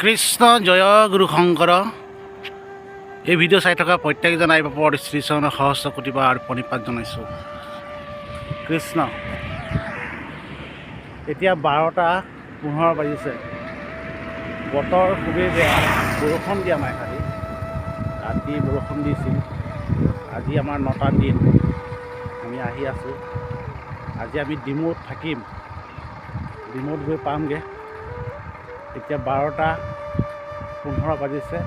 কৃষ্ণ জয় গুৰু শংকৰ। এই ভিডিঅ' চাই থকা প্ৰত্যেকজন আই বাপৰ শ্ৰীচৰণৰ সহস্ৰ কোটিবাৰ আৰু প্ৰণিপাত জনাইছোঁ। কৃষ্ণ। এতিয়া 12:15 বাজিছে। বতৰ খুবেই বেয়া, বৰষুণ দিয়া নাই। খালি ৰাতি বৰষুণ দিছিল। আজি আমাৰ 9টা দিন আমি আহি আছোঁ। আজি আমি ডিমৌত থাকিম, ডিমৌত গৈ পামগৈ। এতিয়া 12:15 বাজিছে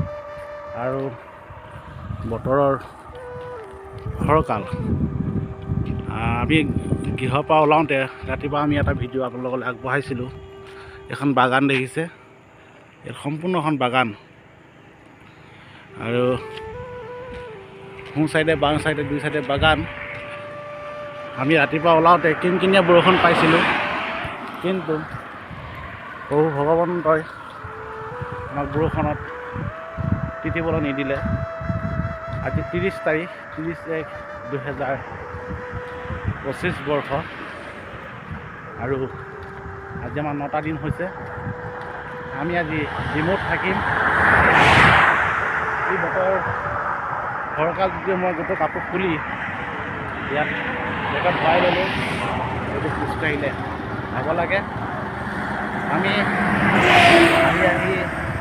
আৰু বতৰৰ ফৰকাল। আমি গৃহৰ পৰা ওলাওঁতে ৰাতিপুৱা আমি এটা ভিডিঅ' আপোনালোকলৈ আগবঢ়াইছিলোঁ। এখন বাগান দেখিছে, ইয়াত সম্পূৰ্ণ এখন বাগান আৰু সোঁ চাইডে বাওঁ চাইডে দুই চাইডে বাগান। আমি ৰাতিপুৱা ওলাওঁতে কিনকিনীয়া বৰষুণ পাইছিলোঁ, কিন্তু প্ৰভু ভগৱন্তই আমাক বৰষুণত তিতিবলৈ নিদিলে। আজি 30 তাৰিখ, 30/1/2025 বৰ্ষ আৰু আজি আমাৰ 9টা দিন হৈছে। আমি আজি ডিমৌত থাকিম। এই বতৰ ফৰকাল যদিও মই গোটেই কাপোৰ খুলি ইয়াত জেগাত ভৰাই ল'লোঁ। এইটো খোজকাঢ়িলে যাব লাগে। আমি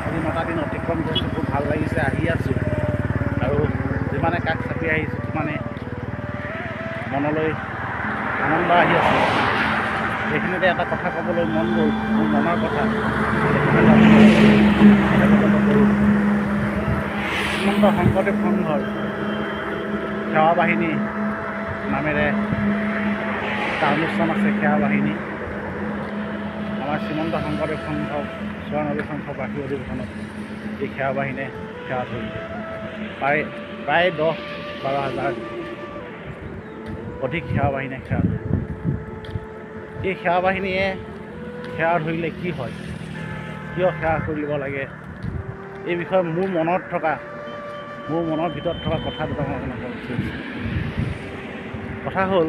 আজি 9টা দিন অতিক্ৰম কৰিছোঁ। খুব ভাল লাগিছে, আহি আছোঁ আৰু যিমানে কাষ চাপি আহিছোঁ সিমানে মনলৈ আনন্দ আহি আছে। এইখিনিতে এটা কথা ক'বলৈ মন গ'ল, মোৰ মনৰ কথা। শ্ৰীমন্ত শংকৰদেৱ সংঘৰ সেৱা বাহিনী নামেৰে এটা অনুষ্ঠান আছে। সেৱা বাহিনী আমাৰ শ্ৰীমন্ত শংকৰদেৱ সংঘ 94 সংখ্যক বাৰ্ষিক অধিৱেশনত এই সেৱা বাহিনীয়ে সেৱা ধৰিছে। প্ৰায় 10-12 হাজাৰ অধিক সেৱা বাহিনীয়ে সেৱা ধৰিছে। এই সেৱা বাহিনীয়ে সেৱা ধৰিলে কি হয়, কিয় সেৱা কৰিব লাগে, এই বিষয়ে মোৰ মনৰ ভিতৰত থকা কথা দুটা মই আপোনাক ক'ব বিচাৰিছোঁ। কথা হ'ল,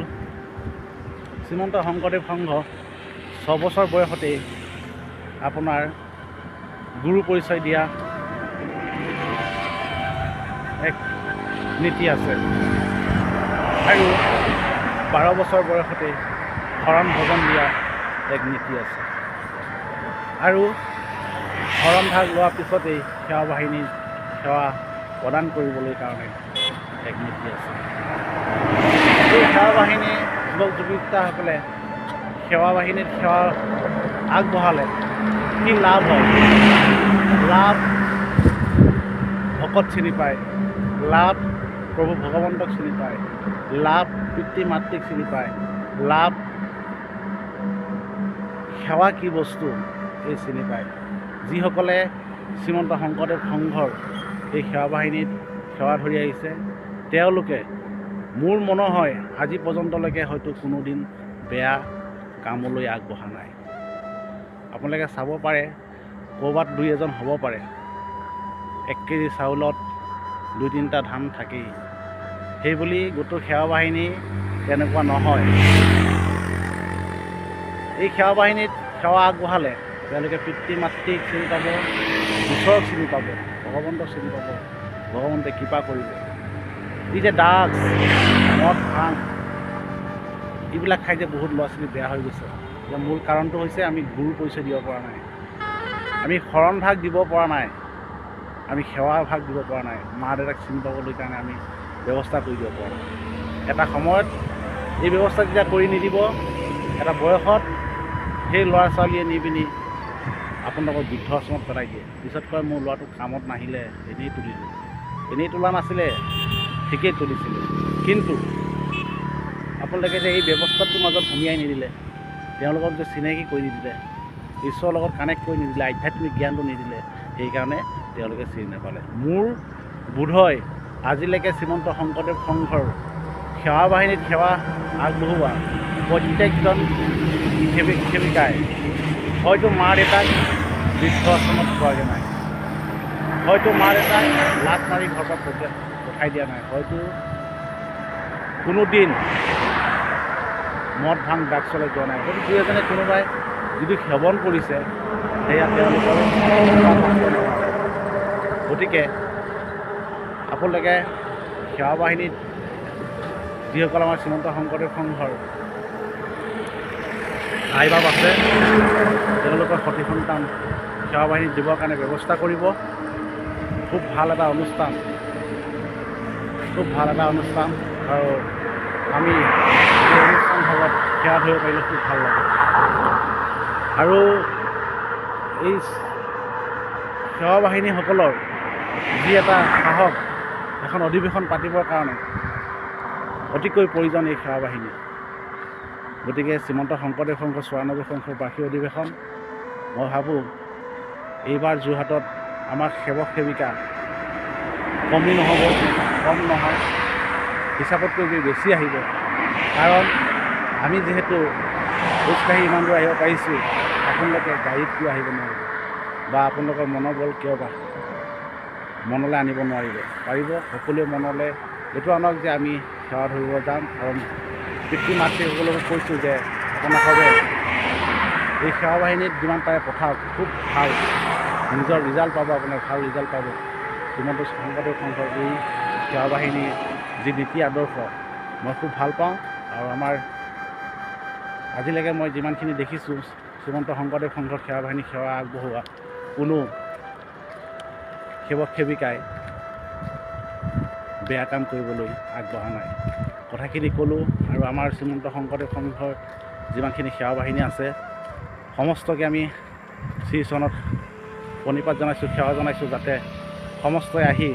শ্ৰীমন্ত শংকৰদেৱ সংঘ 6 বছৰ বয়সতেই আপোনাৰ গুৰু পৰিচয় দিয়া এক নীতি আছে আৰু 12 বছৰ বয়সতে শৰণ ভজন দিয়া এক নীতি আছে আৰু শৰণ ভাগ লোৱাৰ পিছতেই সেৱা বাহিনীৰ সেৱা প্ৰদান কৰিবলৈ কাৰণে এক নীতি আছে। এই সেৱা বাহিনীৰ যুৱক যুৱতীসকলে সেৱা বাহিনীত সেৱা আগবঢ়ালে কি লাভ হয়? লাভ ভকত চিনি পায়, লাভ প্ৰভু ভগৱন্তক চিনি পায়, লাভ পিতৃ মাতৃক চিনি পায়, লাভ সেৱা কি বস্তু এই চিনি পায়। যিসকলে শ্ৰীমন্ত শংকৰদেৱ সংঘৰ এই সেৱা বাহিনীত সেৱা ধৰি আহিছে, তেওঁলোকে মোৰ মনৰ হয় আজি পৰ্যন্তলৈকে হয়তো কোনোদিন বেয়া কামলৈ আগবঢ়া নাই। আপোনালোকে চাব পাৰে, ক'ৰবাত 2-এজন হ'ব পাৰে, 1 কেজি চাউলত 2-3টা ধান থাকেই। সেইবুলি গোটেই সেৱা বাহিনী তেনেকুৱা নহয়। এই সেৱা বাহিনীত সেৱা আগবঢ়ালে তেওঁলোকে পিতৃ মাতৃক চিনি পাব, ঈশ্বৰক চিনি পাব, ভগৱন্তক চিনি পাব, ভগৱন্তে কৃপা কৰিব। এই যে ড্ৰাগছ, মদ, ভাং এইবিলাক খাই যে বহুত ল'ৰা ছোৱালী বেয়া হৈ গৈছে, ইয়াৰ মূল কাৰণটো হৈছে আমি গুৰু পৰিচয় দিব পৰা নাই, আমি শৰণ ভাগ দিব পৰা নাই, আমি সেৱা ভাগ দিব পৰা নাই, মা দেউতাক চিনি পাবলৈ কাৰণে আমি ব্যৱস্থা কৰি দিব পৰা নাই। এটা সময়ত এই ব্যৱস্থা যেতিয়া কৰি নিদিব, এটা বয়সত সেই ল'ৰা ছোৱালীয়ে নি পিনি আপোনালোকৰ বৃদ্ধ আশ্ৰমত পেলাই দিয়ে। পিছত কয় মোৰ ল'ৰাটো কামত নাহিলে, এনেই তুলিলোঁ। এনেই তোলা নাছিলে, ঠিকেই তুলিছিলোঁ, কিন্তু আপোনালোকে যে এই ব্যৱস্থাটোৰ মাজত সুমিয়াই নিদিলে, তেওঁলোকক যে চিনাকি কৰি নিদিলে, ঈশ্বৰৰ লগত কানেক্ট কৰি নিদিলে, আধ্যাত্মিক জ্ঞানটো নিদিলে, সেইকাৰণে তেওঁলোকে চিনি নাপালে। মোৰ বোধহয় আজিলৈকে শ্ৰীমন্ত শংকৰদেৱ সংঘৰ সেৱা বাহিনীত সেৱা আগবঢ়োৱা প্ৰত্যেকজন সেৱিকাই হয়তো মা দেউতাক বৃদ্ধ আশ্ৰমত পোৱাগৈ নাই, হয়তো মা দেউতাক লাত মাৰি ঘৰৰ পৰা পঠাই দিয়া নাই, হয়তো কোনো দিন মদ ভাং ড্ৰাগছলৈ যোৱা নাই। হয়তো 2-এজনে কোনোবাই যদি সেৱন কৰিছে, সেয়া তেওঁলোকৰ গতিকে আপোনালোকে সেৱা বাহিনীত যিসকল আমাৰ শ্ৰীমন্ত শংকৰদেৱ সংঘৰ আই বাপ আছে তেওঁলোকৰ সতি সন্তান সেৱা বাহিনীত দিবৰ কাৰণে ব্যৱস্থা কৰিব। খুব ভাল এটা অনুষ্ঠান আৰু আমি এই অনুষ্ঠান ভাগত সেৱা ধৰিব পাৰিলে খুব ভাল লাগে। আৰু এই সেৱা বাহিনীসকলৰ যি এটা সাহস এখন অধিৱেশন পাতিবৰ কাৰণে অতিকৈ প্ৰয়োজন এই সেৱা বাহিনী। গতিকে শ্ৰীমন্ত শংকৰদেৱ সংঘৰ ৯৪ সংখ্যক বাৰ্ষিক অধিৱেশন মই ভাবোঁ এইবাৰ যোৰহাটত আমাৰ সেৱক সেৱিকা কম নহয়, হিচাপতকৈ বেছি আহিব। কাৰণ আমি যিহেতু খোজকাঢ়ি ইমান দূৰ আহিব পাৰিছোঁ, আপোনালোকে গাড়ীত কিয় আহিব নোৱাৰিব বা আপোনালোকৰ মনোবল কিয় বা মনলৈ আনিব নোৱাৰিব? পাৰিব সকলোৱে মনলৈ এইটো আনক যে আমি সেৱা ধৰিব যাম। আৰু পিতৃ মাতৃসকলকো কৈছোঁ যে আপোনালোকে এই সেৱা বাহিনীত যিমান পাৰে পঠাওক, খুব ভাল নিজৰ ৰিজাল্ট পাব, আপোনাৰ ভাল ৰিজাল্ট পাব। শ্ৰীমন্ত শংকৰদেৱ সংঘৰ এই সেৱা বাহিনীৰ যি নীতি আদৰ্শ মই খুব ভাল পাওঁ। আৰু আমাৰ আজিলৈকে মই যিমানখিনি দেখিছোঁ শ্ৰীমন্ত শংকৰদেৱ সংঘৰ সেৱা বাহিনী সেৱা আগবঢ়োৱা কোনো সেৱক সেৱিকাই বেয়া কাম কৰিবলৈ আগবঢ়া নাই। কথাখিনি ক'লোঁ। আৰু আমাৰ শ্ৰীমন্ত শংকৰদেৱ সংঘৰ যিমানখিনি সেৱা বাহিনী আছে সমস্তকে আমি শ্ৰীচৰণত প্ৰণিপাত জনাইছোঁ, সেৱা জনাইছোঁ, যাতে সমস্তই আহি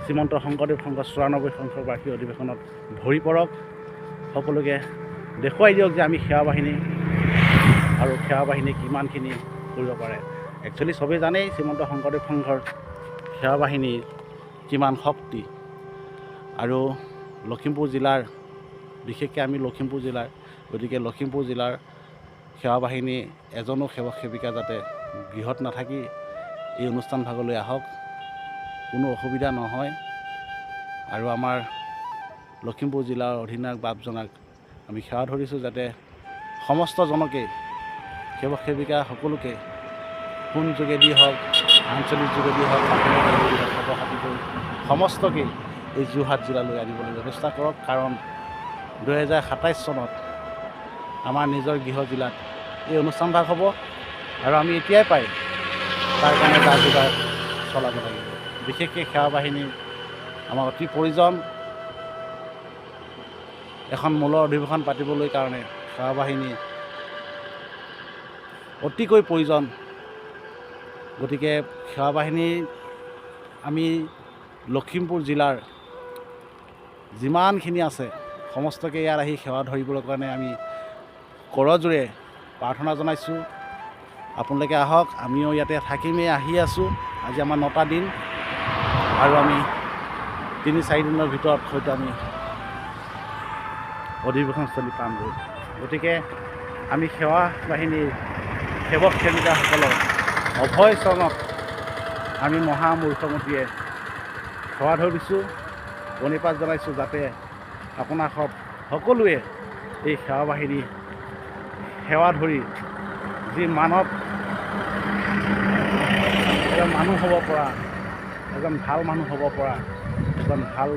শ্ৰীমন্ত শংকৰদেৱ সংঘৰ ৯৪ সংখ্যক বাৰ্ষিক অধিৱেশনত ভৰি পৰক। সকলোকে দেখুৱাই দিয়ক যে আমি সেৱা বাহিনী আৰু সেৱা বাহিনী কিমানখিনি কৰিব পাৰে। একচুৱেলি চবেই জানেই শ্ৰীমন্ত শংকৰদেৱ সংঘৰ সেৱা বাহিনীৰ কিমান শক্তি। আৰু লখিমপুৰ জিলাৰ বিশেষকৈ আমি লখিমপুৰ জিলাৰ, গতিকে লখিমপুৰ জিলাৰ সেৱা বাহিনী এজনো সেৱক সেৱিকা যাতে গৃহত নাথাকি এই অনুষ্ঠান ভাগলৈ আহক, কোনো অসুবিধা নহয়। আৰু আমাৰ লখিমপুৰ জিলাৰ অধিনায়ক বাপজনাক আমি সেৱা ধৰিছোঁ যাতে সমস্তজনকে সেৱক সেৱিকা সকলোকে ফোন যোগেদি হওক, আঞ্চলিক যোগেদি হওক, খবৰ খাতি কৰি সমস্তকে এই যোৰহাট জিলালৈ আনিবলৈ ব্যৱস্থা কৰক। কাৰণ ২০২৭ চনত আমাৰ নিজৰ গৃহ জিলাত এই অনুষ্ঠান ভাগ হ'ব। আৰু আমি এতিয়াই পাই তাৰ কাৰণে যা যোগাৰ চলাব লাগিব। বিশেষকৈ সেৱা বাহিনীৰ আমাৰ অতি প্ৰয়োজন। এখন মূলৰ অধিৱেশন পাতিবলৈ কাৰণে সেৱা বাহিনী অতিকৈ প্ৰয়োজন। গতিকে সেৱা বাহিনী আমি লখিমপুৰ জিলাৰ যিমানখিনি আছে সমস্তকে ইয়াত আহি সেৱা ধৰিবৰ কাৰণে আমি কৰজোৰে প্ৰাৰ্থনা জনাইছোঁ। আপোনালোকে আহক, আমিও ইয়াতে থাকিমেই, আহি আছোঁ। আজি আমাৰ ৯টা দিন আৰু আমি ৩-৪ দিনৰ ভিতৰত হয়তো আমি অধিৱেশনস্থলী পামগৈ। গতিকে আমি সেৱা বাহিনীৰ সেৱক সেৱিকাসকলৰ অভয় চৰণত আমি মহামূৰ্খমতীয়ে সেৱা ধৰিছোঁ, প্ৰণিপাত জনাইছোঁ, যাতে আপোনাক সকলোৱে এই সেৱা বাহিনী সেৱা ধৰি যি এজন মানুহ হ'ব পৰা, এজন ভাল মানুহ হ'ব পৰা, এজন ভাল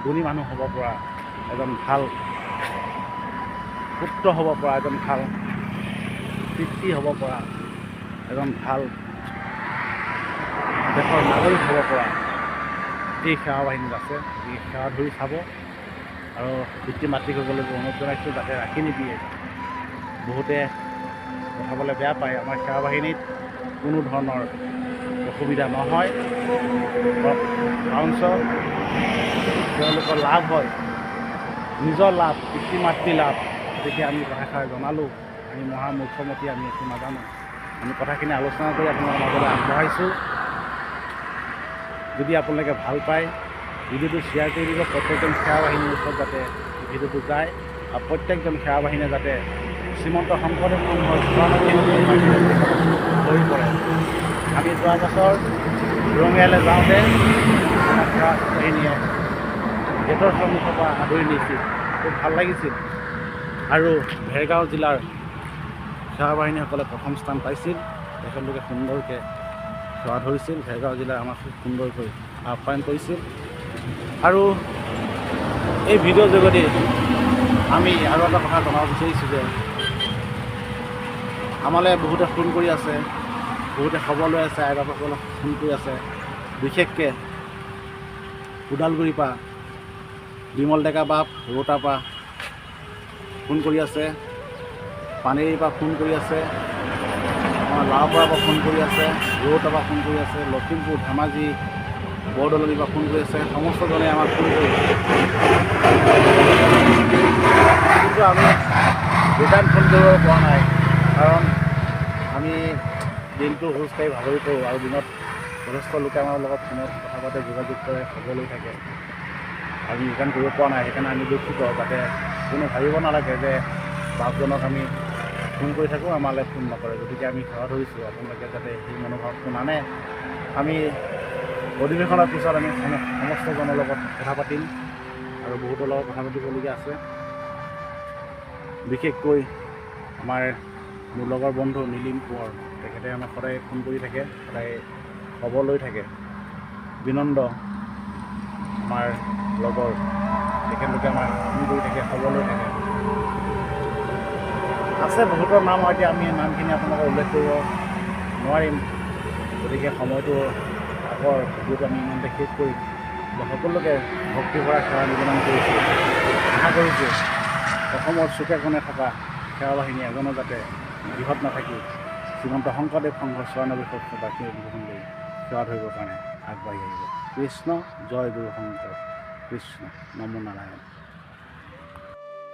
গুণী মানুহ হ'ব পৰা, এজন ভাল পুত্ৰ হ'ব পৰা, এজন ভাল পিতৃ হ'ব পৰা, এজন ভাল দেশৰ নাগৰিক হ'ব পৰা এই সেৱা বাহিনীত আছে। এই সেৱা ধৰি চাব। আৰু পিতৃ মাতৃসকলক অনুৰোধ জনাইছোঁ যাতে ৰাখি নিদিয়ে। বহুতে কথাবলৈ বেয়া পায়। আমাৰ সেৱা বাহিনীত কোনো ধৰণৰ অসুবিধা নহয়, বৰঞ্চ তেওঁলোকৰ লাভ হয়, নিজৰ লাভ, পিতৃ মাতৃ লাভ। গতিকে আমি কথাষাৰ জনালোঁ। আমি মহামূৰ্খমতী, আমি একো নাজানো। আমি কথাখিনি আলোচনা কৰি আপোনালোকৰ মাজলৈ আগবঢ়াইছোঁ। যদি আপোনালোকে ভাল পায় ভিডিঅ'টো শ্বেয়াৰ কৰি দিব। প্ৰত্যেকজন সেৱা বাহিনীৰ ওচৰত যাতে ভিডিঅ'টো যায় আৰু প্ৰত্যেকজন সেৱা বাহিনীয়ে যাতে শ্ৰীমন্ত শংকৰদেৱ সংঘৰ ৯৪ হৈ পৰে। আমি যোৱা বছৰ ৰঙিয়ালৈ যাওঁতে আমাৰ সেৱা বাহিনীয়ে গেটৰ সন্মুখৰ পৰা আদৰি নিছিল, খুব ভাল লাগিছিল। আৰু ভেৰগাঁও জিলাৰ সেৱা বাহিনীসকলে প্ৰথম স্থান পাইছিল। তেখেতলোকে সুন্দৰকৈ সেৱা ধৰিছিল। ভেৰগাঁও জিলাই আমাক খুব সুন্দৰকৈ আপ্যায়ন কৰিছিল। আৰু এই ভিডিঅ'ৰ যোগেদি আমি আৰু এটা কথা জনাব বিচাৰিছোঁ যে আমালৈ বহুতে ফোন কৰি আছে, বহুতে খবৰ লৈ আছে, আই বাপসকলক ফোন কৰি আছে। বিশেষকৈ ওদালগুৰিৰ পৰা বিমল ডেকা বাপ ৰৌতাৰ পৰা ফোন কৰি আছে, পানেৰীৰ পৰা ফোন কৰি আছে, আমাৰ লাওপাৰাৰ পৰা ফোন কৰি আছে, ৰৌতাৰ পৰা ফোন কৰি আছে, লখিমপুৰ ধেমাজি বৰদলনিৰ পৰা ফোন কৰি আছে। সমস্তজনে আমাক ফোন কৰি কিন্তু আমি ৰিটাৰ্ণ ফোন কৰিব পৰা নাই, কাৰণ আমি দিনটো খোজকাঢ়ি ভাগৰি পৰোঁ আৰু দিনত যথেষ্ট লোকে আমাৰ লগত ফোনত কথা পাতে, যোগাযোগ কৰে, খবৰ লৈ থাকে। আমি ৰিটাৰ্ণ কৰিব পৰা নাই, সেইকাৰণে আমি দুখিত। যাতে কোনো ভাবিব নালাগে যে বাপজনক আমি ফোন কৰি থাকোঁ, আমালৈ ফোন নকৰে। গতিকে আমি সেৱা ধৰিছোঁ, আপোনালোকে যাতে সেই মনোভাৱটো নানে। আমি অধিৱেশনৰ পিছত আমি সমস্তজনৰ লগত কথা পাতিম আৰু বহুতৰ লগত কথা পাতিবলগীয়া আছে। বিশেষকৈ আমাৰ মোৰ লগৰ বন্ধু নীলিম কোঁৱৰ, তেখেতে আমাক সদায় ফোন কৰি থাকে, সদায় খবৰ লৈ থাকে। বিনন্দ আমাৰ লগৰ, তেখেতলোকে আমাক ফোন কৰি থাকে, খবৰ লৈ থাকে। আছে বহুতৰ নাম, এতিয়া আমি নামখিনি আপোনালোকক উল্লেখ কৰিব নোৱাৰিম। গতিকে সময়টো আগৰ ভিডিঅ'টো আমি ইমানতে শেষ কৰিম। সকলোকে ভক্তি ভৰা সেৱা নিবেদন কৰিছোঁ। আশা কৰিছোঁ অসমৰ চুকে কোণে থকা সেৱা বাহিনী এজনো যাতে বৃহৎ নাথাকি শ্ৰীমন্ত শংকৰদেৱ সংঘৰ ৯৪ বাৰ্ষিক অধিৱেশন লৈ সেৱা ধৰিবৰ কাৰণে আগবাঢ়ি আহিব। কৃষ্ণ জয় গুৰু শংকৰ, কৃষ্ণ নমো নাৰায়ণ।